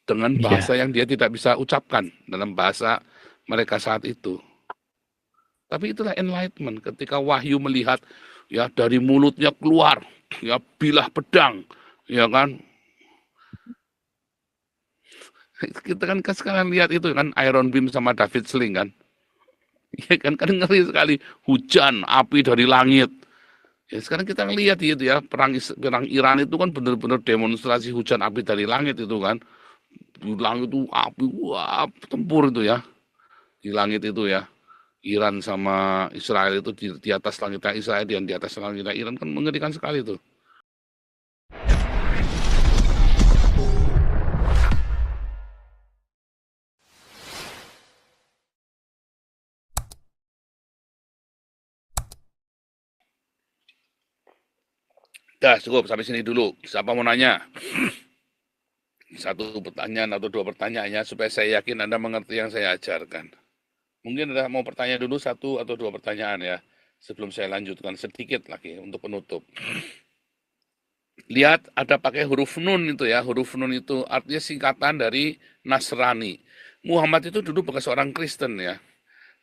dengan Iya. bahasa yang dia tidak bisa ucapkan dalam bahasa mereka saat itu. Tapi itulah enlightenment, ketika Wahyu melihat ya dari mulutnya keluar ya bilah pedang, ya kan. Kita kan sekarang lihat itu kan Iron Beam sama David Sling kan. Ya kan ngeri sekali, hujan api dari langit. Ya sekarang kita lihat itu ya, perang Iran itu kan benar-benar demonstrasi hujan api dari langit itu kan. Di langit itu api, wah, tempur itu ya. Di langit itu ya. Iran sama Israel itu di atas langitnya Israel dan di atas langitnya Iran kan mengerikan sekali itu. Dah cukup sampai sini dulu. Siapa mau nanya? Satu pertanyaan atau dua pertanyaannya supaya saya yakin Anda mengerti yang saya ajarkan. Mungkin Anda mau bertanya dulu satu atau dua pertanyaan ya, sebelum saya lanjutkan sedikit lagi untuk penutup. Lihat ada pakai huruf nun itu ya, huruf nun itu artinya singkatan dari Nasrani. Muhammad itu dulu bekas orang Kristen ya,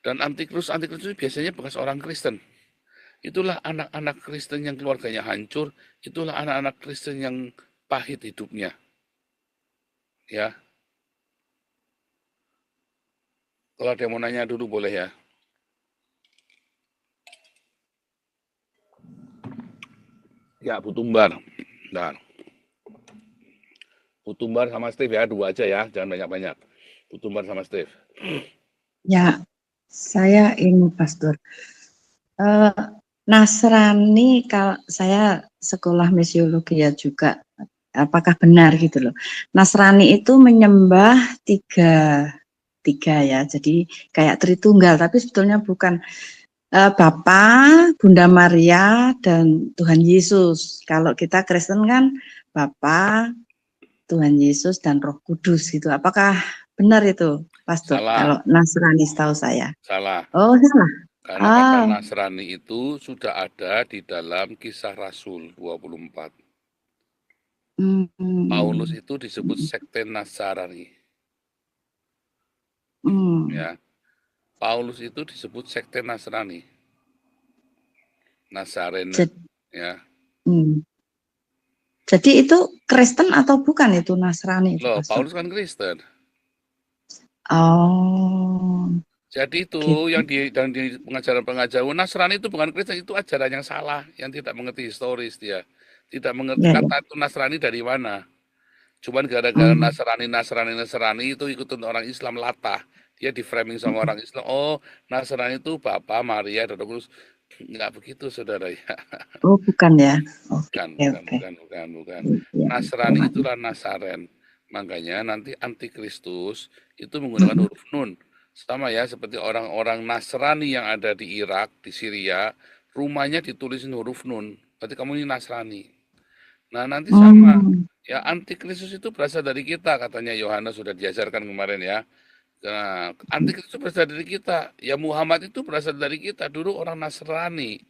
dan antikristus itu biasanya bekas orang Kristen. Itulah anak-anak Kristen yang keluarganya hancur, itulah anak-anak Kristen yang pahit hidupnya. Ya, kalau ada yang mau nanya dulu boleh ya. Ya, Bu Tumbar. Nah, Bu Tumbar sama Steve ya, dua aja ya, jangan banyak-banyak. Bu Tumbar sama Steve. Ya, saya ini Pastor. Nasrani, kalau saya sekolah misiologi ya juga, apakah benar gitu loh. Nasrani itu menyembah tiga ya, jadi kayak Tritunggal, tapi sebetulnya bukan Bapa, Bunda Maria, dan Tuhan Yesus. Kalau kita Kristen kan Bapa, Tuhan Yesus, dan Roh Kudus gitu. Apakah benar itu, Pastor? Salah. Kalau Nasrani setahu saya. Salah. Oh, salah. Karena kata Nasrani itu sudah ada di dalam Kisah Rasul 24. Paulus itu disebut sekte Nasrani. Ya. Paulus itu disebut sekte Nasrani. Nasaren. Ya. Jadi itu Kristen atau bukan itu Nasrani? Loh, Paulus kan Kristen. Oh. Jadi itu gitu. Yang di pengajaran-pengajaran Nasrani itu bukan Kristen, itu ajaran yang salah, yang tidak mengerti historis dia. Tidak mengerti kata itu Nasrani dari mana. Cuman gara-gara Nasrani itu ikutin orang Islam latah. Dia di framing sama orang Islam. Oh, Nasrani itu Bapa, Maria, dan terus nggak begitu, saudara ya. Oh, bukan ya. Bukan. Nasrani itulah Nasaren. Makanya nanti antikristus itu menggunakan huruf nun. Sama ya, seperti orang-orang Nasrani yang ada di Irak, di Syria, rumahnya ditulisin huruf nun. Berarti kamu ini Nasrani. Nah, nanti sama. Ya, antikristus itu berasal dari kita, katanya Yohanes sudah diajarkan kemarin ya. Nah, antikristus berasal dari kita. Ya, Muhammad itu berasal dari kita. Dulu orang Nasrani.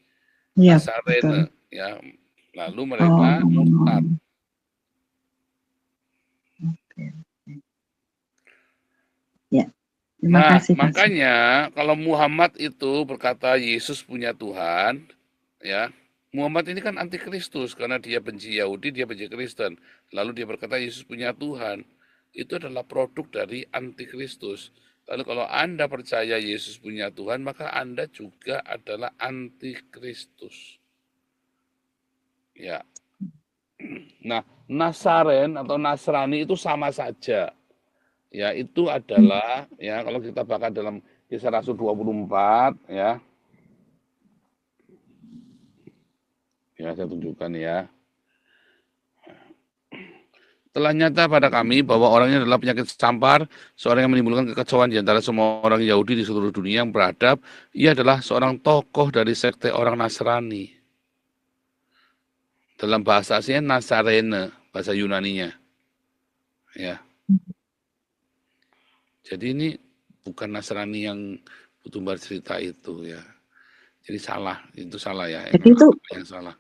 Nasarene. Ya, lalu mereka murtad. Ya. Nah, makanya kalau Muhammad itu berkata Yesus punya Tuhan, ya, Muhammad ini kan antikristus karena dia benci Yahudi, dia benci Kristen. Lalu dia berkata Yesus punya Tuhan. Itu adalah produk dari antikristus. Lalu kalau Anda percaya Yesus punya Tuhan, maka Anda juga adalah antikristus. Ya. Nah, Nasaren atau Nasrani itu sama saja. Ya, itu adalah ya kalau kita baca dalam Kisah Rasul 24 ya. Ya, saya tunjukkan ya. Telah nyata pada kami bahwa orangnya adalah penyakit campar, seorang yang menimbulkan kekacauan di antara semua orang Yahudi di seluruh dunia yang beradab. Ia adalah seorang tokoh dari sekte orang Nasrani. Dalam bahasa aslinya Nasarene, bahasa Yunaninya. Ya. Jadi ini bukan Nasrani yang Tumbar cerita itu ya. Jadi salah, itu salah ya. Jadi itu yang salah.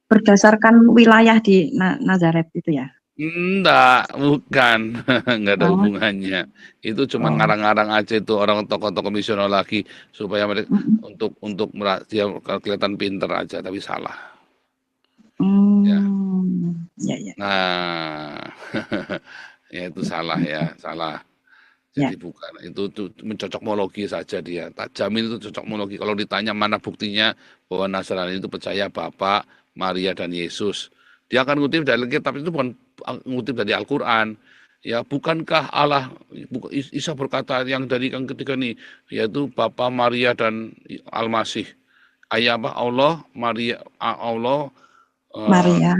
Berdasarkan wilayah di Nazaret itu ya? Enggak, bukan. Enggak ada Oh, hubungannya. Itu cuma oh, ngarang-ngarang aja itu orang tokoh-tokoh misional lagi supaya mereka mm, dia kelihatan pinter aja tapi salah. Ya. ya, ya, Nah, ya itu salah ya, salah. ya. Jadi bukan itu mencocokmologi saja dia. Tak jamin itu cocokmologi. Kalau ditanya mana buktinya bahwa Nasrani itu percaya Bapa, Maria dan Yesus, dia akan ngutip dari Alkitab itu bukan ngutip dari Al-Qur'an. Ya, bukankah Allah Isa berkata yang ketiga nih yaitu Bapa, Maria dan Al-Masih. Ayah apa? Allah, Maria, Allah, eh, Maria,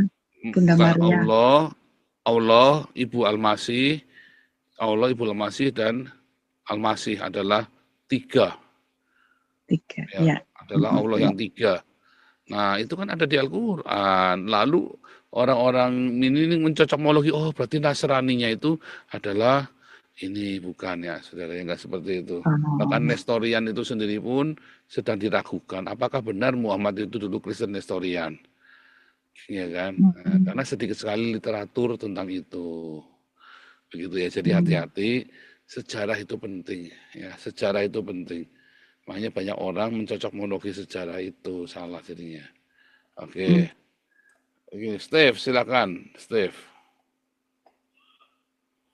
Bunda bukan Maria, Allah, Ibu Al-Masih, Allah, Ibu Al-Masih dan Al-Masih adalah tiga, tiga, ya, ya, adalah Allah ya. yang tiga. Nah, itu kan ada di Al-Quran. Lalu orang-orang ini mencocokmologi, oh berarti Nasraninya itu adalah ini bukan ya, saudara, yang nggak seperti itu. Bahkan Oh, Nestorian itu sendiri pun sedang diragukan. Apakah benar Muhammad itu dulu Kristen Nestorian? Ya kan? Nah, mm, karena sedikit sekali literatur tentang itu. Begitu ya, jadi mm, hati-hati, sejarah itu penting. Ya, sejarah itu penting. Makanya banyak orang mencocokmologi sejarah itu salah jadinya. mm. Oke, oke, Steve, silakan, Steve.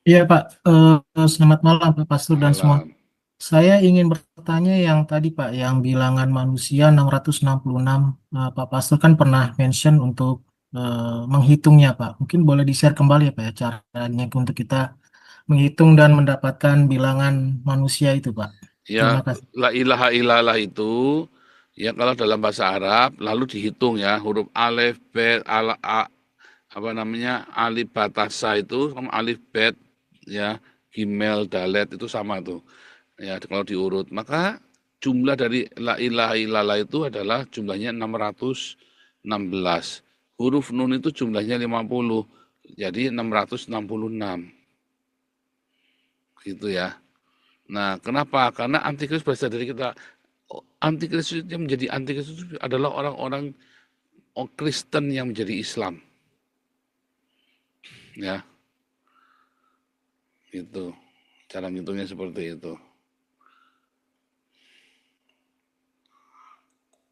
Iya Pak, selamat malam Pak Pastor dan semua. Malam. Saya ingin bertanya yang tadi Pak, yang bilangan manusia 666, Pak Pastor kan pernah mention untuk menghitungnya Pak. Mungkin boleh di-share kembali ya Pak ya caranya untuk kita menghitung dan mendapatkan bilangan manusia itu Pak. Ya, Terima kasih. la ilaha illallah itu ya kalau dalam bahasa Arab lalu dihitung ya huruf alif, bet, apa namanya alif batasa itu sama alif bet ya gimel dalet itu sama tuh ya kalau diurut maka jumlah dari la ilaha illallah itu adalah jumlahnya 616, huruf nun itu jumlahnya 50, jadi 666 gitu ya. Nah, kenapa? Karena antikristus berasal dari kita. Antikristus yang menjadi antikristus adalah orang-orang Kristen yang menjadi Islam, ya. Itu cara ngitungnya seperti itu.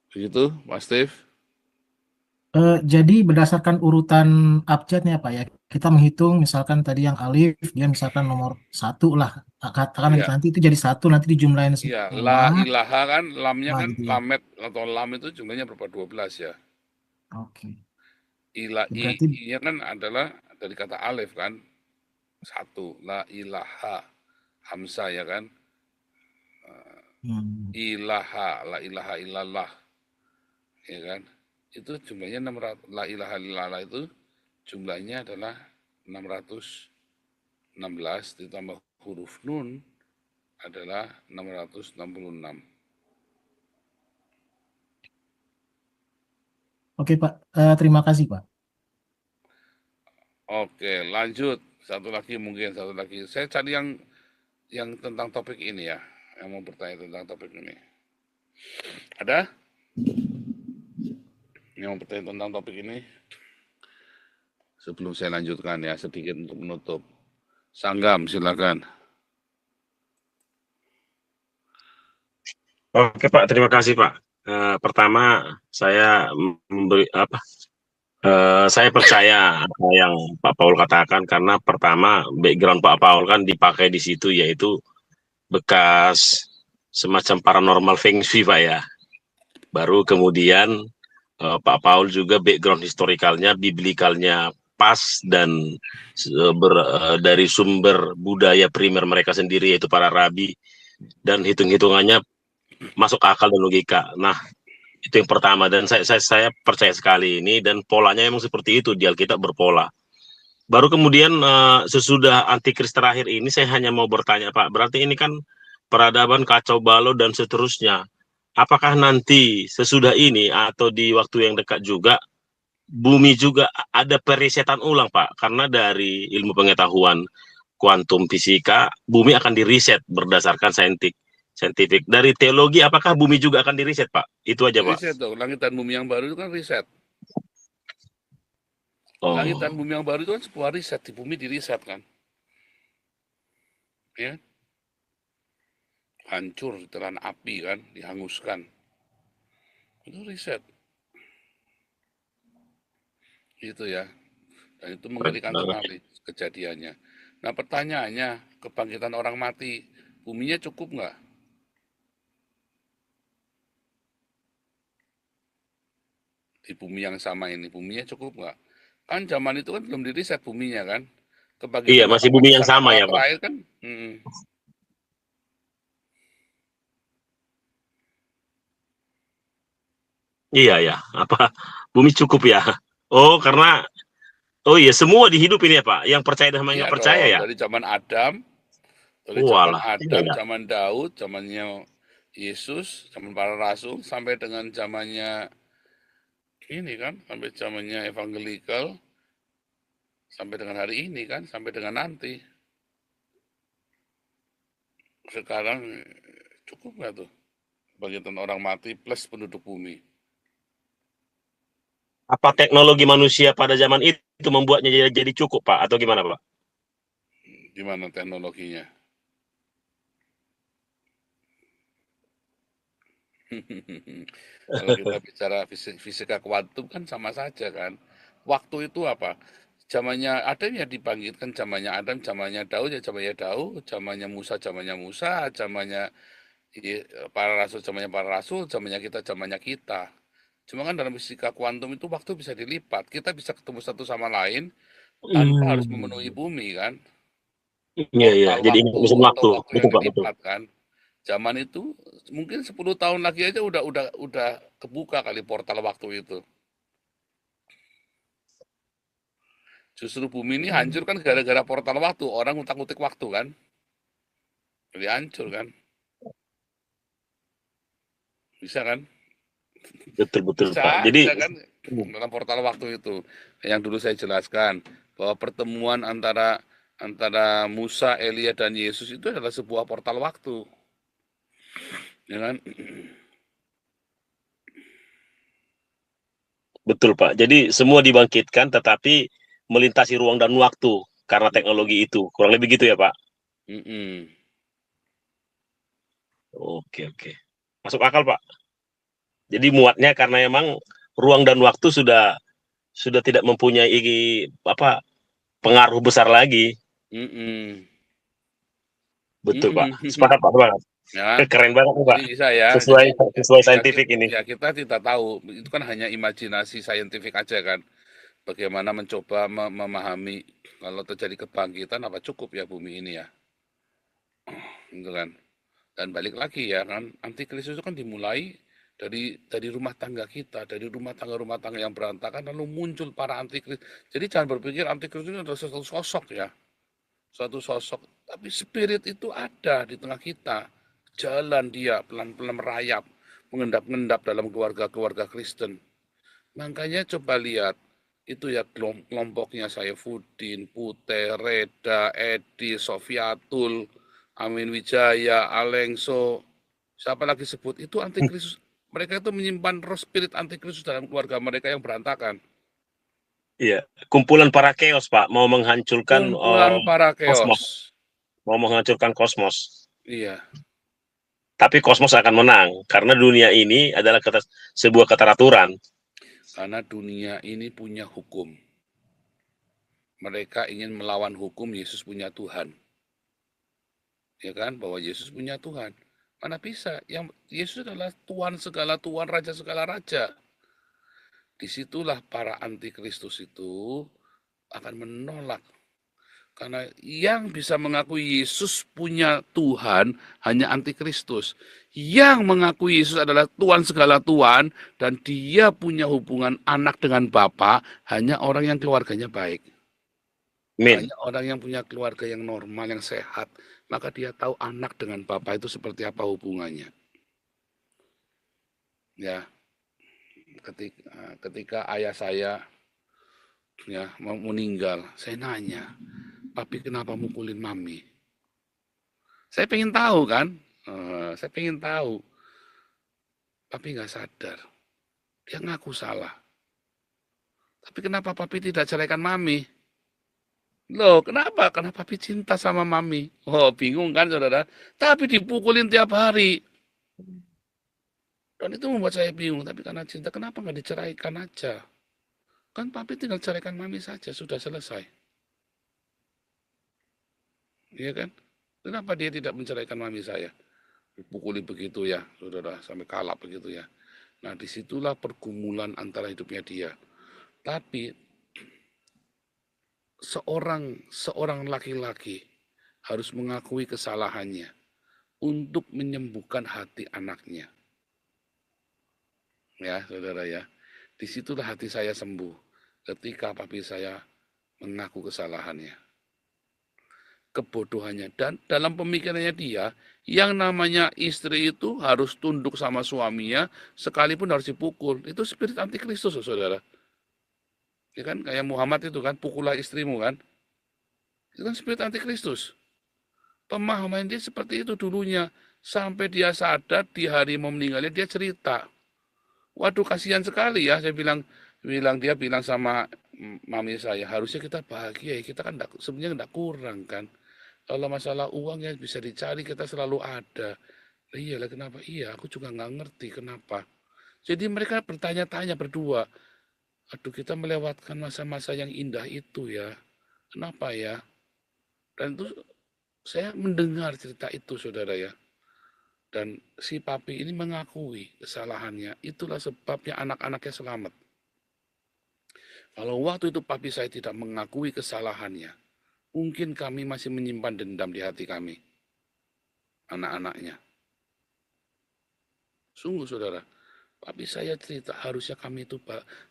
Begitu, Pak Steve? Jadi berdasarkan urutan abjadnya Pak ya, kita menghitung misalkan tadi yang alif, dia misalkan nomor satu lah, katakan Iya, nanti itu jadi satu, nanti dijumlahin iya. semua, La ilaha kan lamnya nah kan gitu ya. lamet atau lam itu jumlahnya berapa? 12 ya. Oke. Ila Berarti i-nya kan adalah dari kata alif kan, satu. La ilaha hamzah ya kan. hmm, Ilaha, la ilaha illallah ya kan. Itu jumlahnya 600, la ilaha illallah itu jumlahnya adalah 616 ditambah huruf nun adalah 666. oke Pak. Terima kasih Pak. Oke, lanjut. Satu lagi mungkin satu lagi. Saya cari yang tentang topik ini ya, yang mau bertanya tentang topik ini. Ada yang mau bertanya tentang topik ini? Sebelum saya lanjutkan ya, sedikit untuk menutup. Sanggam, silakan. Oke Pak, terima kasih Pak. Pertama saya memberi apa? Saya percaya apa yang Pak Paul katakan karena pertama background Pak Paul kan dipakai di situ yaitu bekas semacam paranormal feng shui Pak ya. Baru kemudian Pak Paul juga background historikalnya, biblikalnya pas dan dari sumber budaya primer mereka sendiri yaitu para rabi dan hitung-hitungannya masuk akal dan logika. Nah, itu yang pertama dan saya percaya sekali ini dan polanya emang seperti itu di Alkitab berpola. Baru kemudian sesudah antikris terakhir ini saya hanya mau bertanya Pak, berarti ini kan peradaban kacau balau dan seterusnya. Apakah nanti sesudah ini atau di waktu yang dekat juga bumi juga ada perisetan ulang Pak? Karena dari ilmu pengetahuan kuantum fisika, bumi akan diriset berdasarkan saintifik. Dari teologi, apakah bumi juga akan diriset, Pak? Itu aja, Pak. Riset dong, langit dan bumi yang baru itu kan riset. Langit dan Oh, bumi yang baru itu kan sebuah riset, di bumi diriset kan, ya, hancur ditelan api kan, dihanguskan. Itu riset, gitu ya. Dan itu keren mengerikan banget. sekali kejadiannya. Nah pertanyaannya, kebangkitan orang mati, buminya cukup nggak? Di bumi yang sama ini, buminya cukup nggak? Kan zaman itu kan belum diriset buminya kan. Iya, Kebangkitan masih orang bumi mati yang sama kala ya, Pak. terakhir kan, Iya ya, apa bumi cukup ya? Oh, karena oh iya semua dihidupin ya, Pak. Yang percaya dan yang iya nggak percaya dong, ya. dari zaman Walah, iya Adam, ya. zaman Daud, zamannya Yesus, zaman para rasul, sampai dengan zamannya ini kan, sampai zamannya evangelikal, sampai dengan hari ini kan, sampai dengan nanti. Sekarang cukup nggak tuh kebangkitan orang mati plus penduduk bumi? Apa teknologi manusia pada zaman itu membuatnya jadi cukup, Pak? Atau gimana, Pak? Gimana teknologinya? Kalau kita bicara fisika kuantum kan sama saja kan. Waktu itu apa? Zamannya Adam ya dibangkitkan, zamannya Adam, zamannya Daud ya zamannya Daud, zamannya Musa, zamannya para rasul, zamannya para rasul, zamannya zamannya kita. Cuma kan dalam fisika kuantum itu waktu bisa dilipat. Kita bisa ketemu satu sama lain tanpa harus memenuhi Hmm. bumi kan. Iya, iya. Portal Jadi ingat waktu mesin atau waktu. waktu yang Betul, Pak, betul. dilipat kan. Zaman itu mungkin 10 tahun lagi aja udah kebuka kali portal waktu itu. Justru bumi ini hancur kan gara-gara portal waktu. Orang ngutak-ngutik waktu kan. Jadi hancur kan. Bisa kan? Betul, betul, Bisa, Pak. Jadi bisa kan? Dalam portal waktu itu. Yang dulu saya jelaskan bahwa pertemuan antara antara Musa, Elia dan Yesus itu adalah sebuah portal waktu. Ya kan? betul, Pak. Jadi semua dibangkitkan tetapi melintasi ruang dan waktu karena teknologi itu. Kurang lebih gitu ya, Pak? Mm-mm. Oke, oke. Masuk akal, Pak. Jadi muatnya karena emang ruang dan waktu sudah tidak mempunyai apa pengaruh besar lagi. Mm-mm. Betul, Pak. Mm-mm. Sepakat, Pak, banget. Ya, Keren banget, nih, Pak. jadi bisa ya. Sesuai Jadi sesuai ya saintifik ini. ya kita tidak tahu. Itu kan hanya imajinasi saintifik aja kan. Bagaimana mencoba memahami kalau terjadi kebangkitan apa cukup ya bumi ini ya, gitu kan. Dan balik lagi ya kan, antikristus itu kan dimulai dari rumah tangga kita, dari rumah tangga yang berantakan lalu muncul para antikris. Jadi jangan berpikir antikris itu adalah suatu sosok ya, suatu sosok, tapi spirit itu ada di tengah kita. Jalan dia pelan-pelan merayap, mengendap-endap dalam keluarga-keluarga Kristen. Makanya coba lihat, itu ya kelompoknya Saifuddin, Pute, Reda, Edi, Sofiatul, Amin Wijaya, Alengso, siapa lagi sebut, itu antikristus. Mereka itu menyimpan roh spirit antikristus dalam keluarga mereka yang berantakan. Iya, kumpulan para chaos, Pak, mau menghancurkan Kumpulan para kosmos, keos. mau menghancurkan kosmos. Iya, Tapi kosmos akan menang karena dunia ini adalah sebuah keteraturan. karena dunia ini punya hukum. Mereka ingin melawan hukum, Yesus punya Tuhan. Ya kan, bahwa Yesus punya Tuhan. Mana bisa? Yang Yesus adalah Tuhan segala Tuhan, Raja segala Raja. Disitulah para antikristus itu akan menolak. Karena yang bisa mengakui Yesus punya Tuhan hanya antikristus. Yang mengakui Yesus adalah Tuhan segala Tuhan dan dia punya hubungan anak dengan Bapa hanya orang yang keluarganya baik. Min. Hanya orang yang punya keluarga yang normal, yang sehat. Maka dia tahu anak dengan Bapa itu seperti apa hubungannya. Ya, ketika ayah saya ya mau meninggal, saya nanya, papi kenapa mukulin mami? Saya pengen tahu kan, saya pengen tahu. Papi nggak sadar, dia ngaku salah. Tapi kenapa papi tidak ceraikan mami? Loh, kenapa? Karena papi cinta sama mami. Oh, bingung kan, saudara? Tapi dipukulin tiap hari. Dan itu membuat saya bingung. Tapi karena cinta, kenapa nggak diceraikan aja? Kan papi tinggal ceraikan mami saja, sudah selesai. Iya kan? Kenapa dia tidak menceraikan mami saya? Dipukuli begitu ya, saudara, sampai kalap begitu ya. Nah, disitulah pergumulan antara hidupnya dia. Tapi seorang laki-laki harus mengakui kesalahannya untuk menyembuhkan hati anaknya. Ya, saudara ya. Disitulah hati saya sembuh ketika papi saya mengaku kesalahannya, kebodohannya. Dan dalam pemikirannya dia, yang namanya istri itu harus tunduk sama suaminya, sekalipun harus dipukul. Itu spirit antikristus, saudara. Ya kan, kayak Muhammad itu kan, pukullah istrimu kan. Itu kan spirit antikristus. Pemahaman dia seperti itu dulunya. Sampai dia sadar di hari mau meninggalnya dia cerita. Waduh, kasihan sekali ya, saya dia bilang sama mami saya, harusnya kita bahagia ya, kita kan sebenarnya enggak kurang kan. Kalau masalah uang ya bisa dicari, kita selalu ada. Iyalah, kenapa? Iya, aku juga nggak ngerti kenapa. Jadi mereka bertanya-tanya berdua, aduh, kita melewatkan masa-masa yang indah itu ya. Kenapa ya? Dan itu saya mendengar cerita itu, saudara ya. Dan si papi ini mengakui kesalahannya. Itulah sebabnya anak-anaknya selamat. Kalau waktu itu papi saya tidak mengakui kesalahannya, mungkin kami masih menyimpan dendam di hati kami, anak-anaknya. Sungguh, saudara. Papi saya cerita, harusnya kami itu,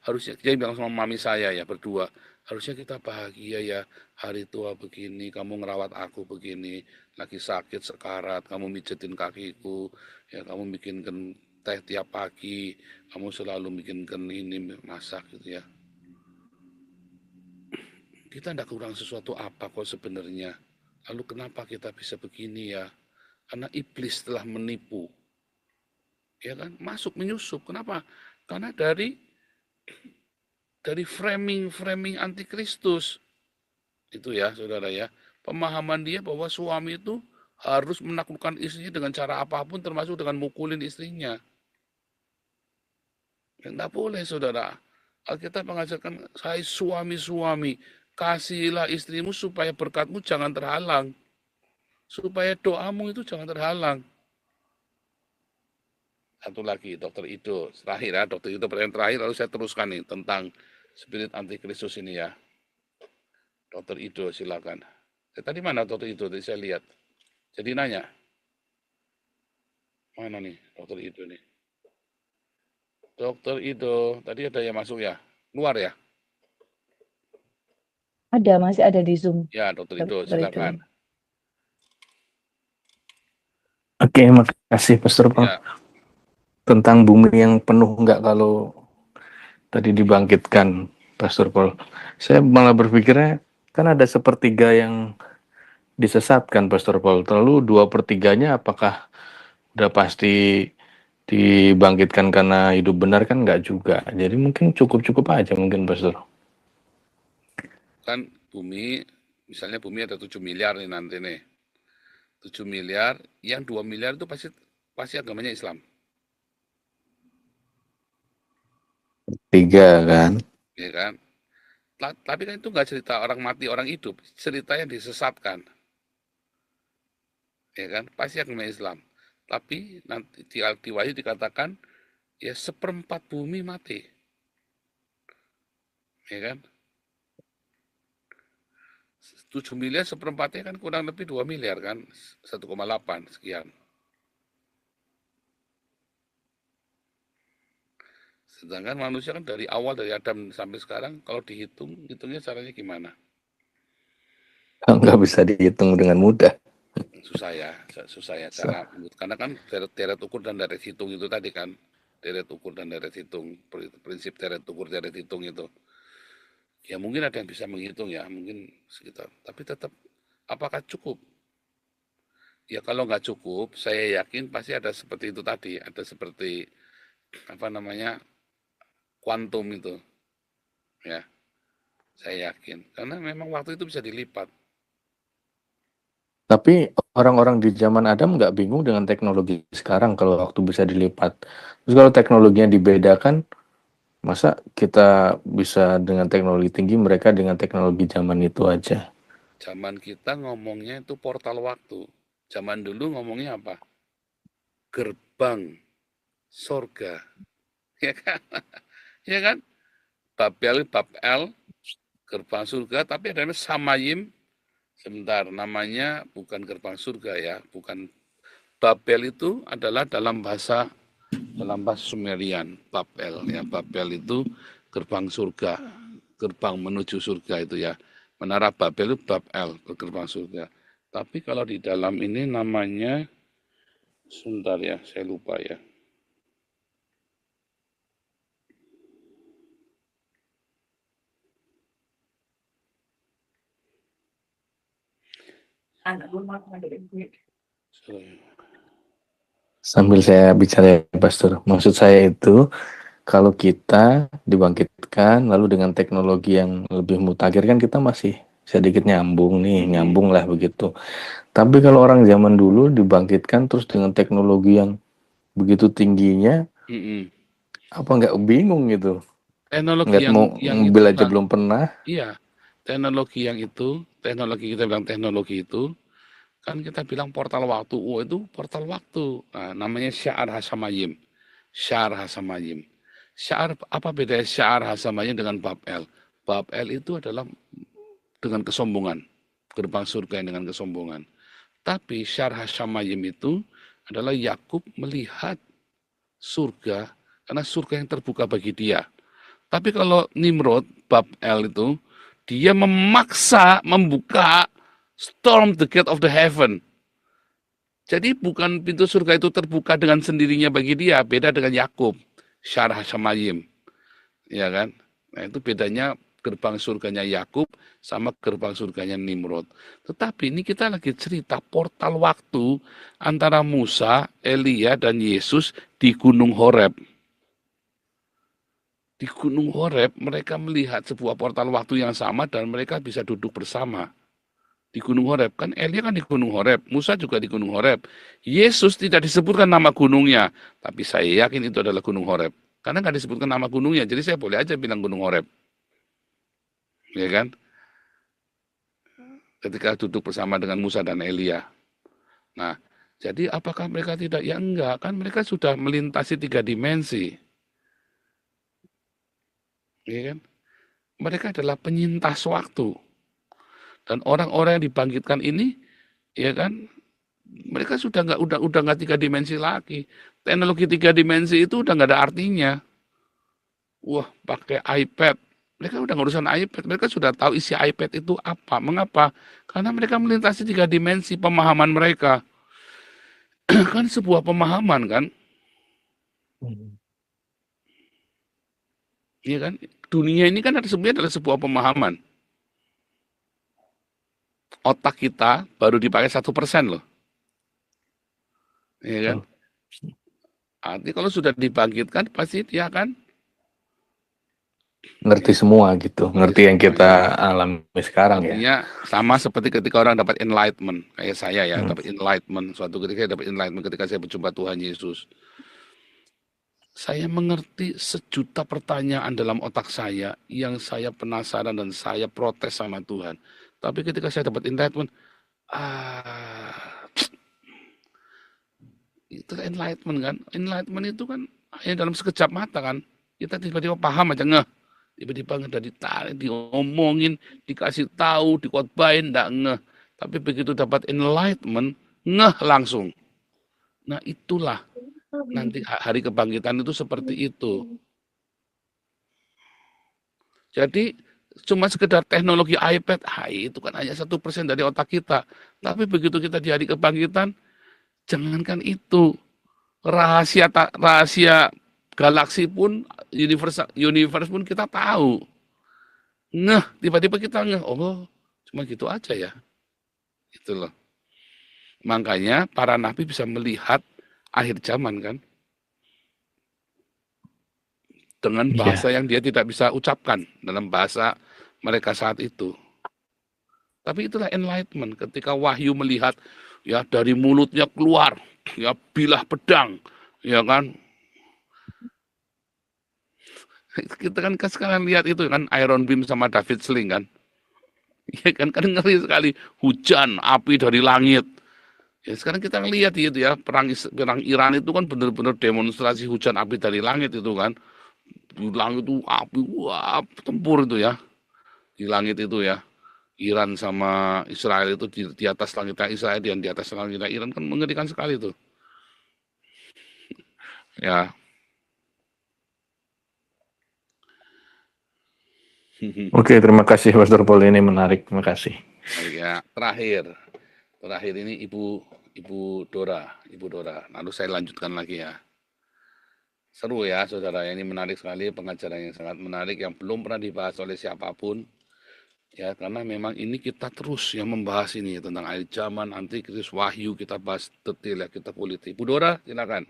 harusnya, dia bilang sama mami saya ya, berdua, harusnya kita bahagia ya, hari tua begini, kamu ngerawat aku begini, lagi sakit sekarat, kamu mijetin kakiku, ya kamu bikinkan teh tiap pagi, kamu selalu bikinkan ini, masak gitu ya. Kita tidak kurang sesuatu apa kok sebenarnya. Lalu kenapa kita bisa begini ya? Karena iblis telah menipu. Ya kan, masuk menyusup. Kenapa? Karena dari framing antikristus itu ya, saudara ya, pemahaman dia bahwa suami itu harus menaklukkan istrinya dengan cara apapun, termasuk dengan mukulin istrinya. Ya, enggak boleh, saudara. Alkitab mengajarkan, hai suami-suami, kasihilah istrimu supaya berkatmu jangan terhalang, supaya doamu itu jangan terhalang. Satu lagi, Dokter Ido. Terakhir ya, Dokter Ido pertanyaan terakhir, lalu saya teruskan nih tentang spirit antikristus ini ya. Dokter Ido, silakan. Tadi mana Dokter Ido? Tadi saya lihat. Jadi nanya. Mana nih Dokter Ido nih? Dokter Ido, tadi ada yang masuk ya? Luar ya? Ada, masih ada di Zoom. Ya, Dokter Ido, Dokter Ido. silakan. Oke, makasih Pastor Paul. Ya, Tentang bumi yang penuh enggak kalau tadi dibangkitkan Pastor Paul. Saya malah berpikirnya kan ada sepertiga yang disesatkan Pastor Paul. Lalu 2/3-nya apakah udah pasti dibangkitkan karena hidup benar kan enggak juga. Jadi mungkin cukup-cukup aja mungkin Pastor. kan bumi, misalnya bumi ada 7 miliar nih nanti nih. 7 miliar, yang 2 miliar itu pasti agamanya Islam. 3 kan. Ya kan? Tapi kan itu nggak cerita orang mati, orang hidup. Cerita yang disesatkan. Ya kan? Pasti agama Islam. Tapi nanti di Wahyu dikatakan, ya 1/4 bumi mati. Ya kan? 7 miliar 1/4-nya kan kurang lebih 2 miliar kan? 1,8 sekian. Sedangkan manusia kan dari awal, dari Adam sampai sekarang, kalau hitungnya caranya gimana? Nggak bisa dihitung dengan mudah. Susah ya cara, karena kan deret ukur dan deret hitung itu tadi kan, deret ukur dan deret hitung, prinsip deret ukur deret hitung itu. Ya mungkin ada yang bisa menghitung ya, mungkin sekitar, tapi tetap apakah cukup? Ya kalau nggak cukup, saya yakin pasti ada seperti itu tadi, ada seperti apa namanya, kuantum itu, ya. Saya yakin karena memang waktu itu bisa dilipat. Tapi orang-orang di zaman Adam nggak bingung dengan teknologi sekarang kalau waktu bisa dilipat. Terus kalau teknologinya dibedakan, masa kita bisa dengan teknologi tinggi, mereka dengan teknologi zaman itu aja. Zaman kita ngomongnya itu portal waktu. Zaman dulu ngomongnya apa? Gerbang sorga. Ya kan? Ya kan? Babel, gerbang surga, tapi ada namanya Samayim. Sebentar, namanya bukan gerbang surga ya, bukan. Babel itu adalah dalam bahasa Sumerian, Babel ya. Babel itu gerbang surga, gerbang menuju surga itu ya. Menara Babel itu Babel, gerbang surga. Tapi kalau di dalam ini namanya, sebentar ya, saya lupa ya. Sambil saya bicara, Pastor, maksud saya itu kalau kita dibangkitkan lalu dengan teknologi yang lebih mutakhir kan kita masih sedikit nyambung nih, nyambung lah begitu. Tapi kalau orang zaman dulu dibangkitkan terus dengan teknologi yang begitu tingginya, apa nggak bingung gitu? Teknologi Nggak mau yang mobil itu aja belum pernah. iya, teknologi yang itu, teknologi kita bilang teknologi itu, kan kita bilang portal waktu. Oh, itu portal waktu. Nah, namanya Sya'ar Hasamayim. Sya'ar Hasamayim. Sya'ar, apa bedanya Sya'ar Hasamayim dengan Babel? Babel itu adalah dengan kesombongan. Gerbang surga yang dengan kesombongan. Tapi Sya'ar Hasamayim itu adalah Yakub melihat surga, karena surga yang terbuka bagi dia. Tapi kalau Nimrod, Babel itu, dia memaksa membuka storm the gate of the heaven. Jadi bukan pintu surga itu terbuka dengan sendirinya bagi dia, beda dengan Yakub, Syarah Samayim. Ya kan? Nah, itu bedanya gerbang surganya Yakub sama gerbang surganya Nimrod. Tetapi ini kita lagi cerita portal waktu antara Musa, Elia, dan Yesus di Gunung Horeb. Di Gunung Horeb mereka melihat sebuah portal waktu yang sama dan mereka bisa duduk bersama. Di Gunung Horeb, kan Elia kan di Gunung Horeb, Musa juga di Gunung Horeb. Yesus tidak disebutkan nama gunungnya, tapi saya yakin itu adalah Gunung Horeb. Karena nggak disebutkan nama gunungnya, jadi saya boleh aja bilang Gunung Horeb. Ya kan? Ketika duduk bersama dengan Musa dan Elia. Nah, jadi apakah mereka tidak? Ya enggak, kan mereka sudah melintasi 3 dimensi. Ya kan? Mereka adalah penyintas waktu. Dan orang-orang yang dibangkitkan ini, ya kan, mereka sudah nggak 3 dimensi lagi. Teknologi 3 dimensi itu udah nggak ada artinya. Wah, pakai iPad. Mereka udah ngurusan iPad. Mereka sudah tahu isi iPad itu apa. Mengapa? Karena mereka melintasi 3 dimensi pemahaman mereka. Kan sebuah pemahaman kan. Iya kan? Dunia ini kan sebenarnya adalah sebuah pemahaman. Otak kita baru dipakai 1% loh. Iya kan? Artinya kalau sudah dibangkitkan pasti dia akan Ngerti semua gitu, ngerti yang kita alami sekarang ya. artinya sama seperti ketika orang dapat enlightenment, kayak saya ya, dapat enlightenment. Suatu ketika saya dapat enlightenment ketika saya berjumpa Tuhan Yesus. Saya mengerti 1.000.000 pertanyaan dalam otak saya yang saya penasaran dan saya protes sama Tuhan. Tapi ketika saya dapat enlightenment, itu enlightenment kan. Enlightenment itu kan hanya dalam sekejap mata kan. Kita tiba-tiba paham aja ngeh. Tiba-tiba udah ditarik, diomongin, dikasih tahu, dikotbahin, enggak ngeh. Tapi begitu dapat enlightenment, ngeh langsung. Nah itulah nanti hari kebangkitan itu seperti itu. Jadi cuma sekedar teknologi iPad, itu kan hanya 1% dari otak kita. Tapi begitu kita di hari kebangkitan, jangankan itu, rahasia galaksi pun, universe pun kita tahu. Ngeh, tiba-tiba kita ngeh, oh cuma gitu aja ya. Itu loh. Makanya para nabi bisa melihat akhir zaman kan. dengan Iya. bahasa yang dia tidak bisa ucapkan dalam bahasa mereka saat itu. Tapi itulah enlightenment, ketika Wahyu melihat ya dari mulutnya keluar ya bilah pedang, ya kan. Kita kan sekarang lihat itu kan Iron Beam sama David Sling kan. Ya kan ngeri sekali, hujan api dari langit. Ya sekarang kita lihat itu ya, perang Iran itu kan benar-benar demonstrasi hujan api dari langit itu kan. Di langit itu api, wah, tempur itu ya. Di langit itu ya. Iran sama Israel itu di atas langitnya Israel dan di atas langitnya Iran kan mengerikan sekali itu. Ya. Oke, terima kasih Pastor Paul, ini menarik. Terima kasih. Ya, terakhir ini Ibu Dora. Lalu saya lanjutkan lagi ya. Seru ya, saudara. Ini menarik sekali, pengajaran yang sangat menarik yang belum pernah dibahas oleh siapapun. Ya, karena memang ini kita terus yang membahas ini tentang akhir zaman, antikris, wahyu, kita bahas detail ya, kita politik. Ibu Dora, silakan.